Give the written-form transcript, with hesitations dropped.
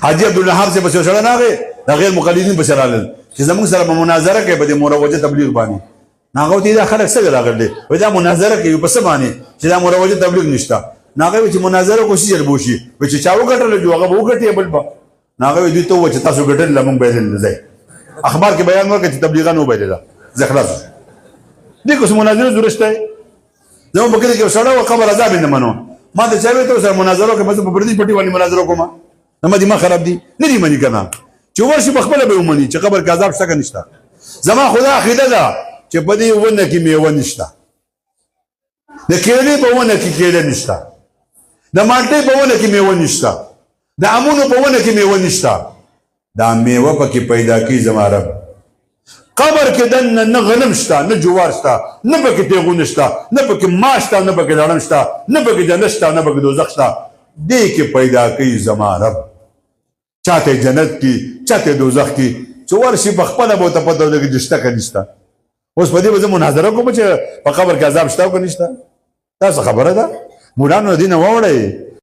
حاجی عبدالوهاب سے بس سره ناغه د غیر مقلدین بس رالل چې زموږ سره مناظره کوي په دې مروجه تبلیغ باندې ناغه ته دا خلک څنګه راغلي وای دا مناظره کوي په څه باندې چې دا مروجه تبلیغ نشته ناغه چې مناظره کوشش جربوشي چې چا وګټل جو هغه وګټي بل با ناغه دې ته و چې تاسو ګټل لمون به نه ځای اخبار کې بیان ورکړي چې تبلیغان وبایله زخلاص دې کوم مناظره درسته زمو بکری کې سره او خبر عذاب نه منو ما ته چاوي ته سره مناظره کې په پردي پټي باندې مناظره کوم نو دماغ خراب دي نه دي منی کنه چې ورشي بخبل به ومني چې قبر کې عذاب شته نشته زما خدا عقیده ده چې په دې ونه کې میوه نشته د کېلې په ونه کې کېلې نشته د مالټې په ونه کې میوه نشته د امونو په ونه کې میوه نشته دا میوه پکې پیدا کی زما رب قبر کې دن نه غنم شته نه جوار شته نه پکې تیغون شته نه پکې ماش شته نه پکې لړم شته نه پکې جنت شته نه پکې دوزخ شته دې کې پیدا کی زما رب چاته جنت کی چاته دوزخ کی چې ورشي بخپله به ته پته ولګي چې شته که نشته اوس په دې به زه مناظره کوم چې په قبر کې عذاب شته او که نشته تاسو خبره ده مولانو دې نه واوړئ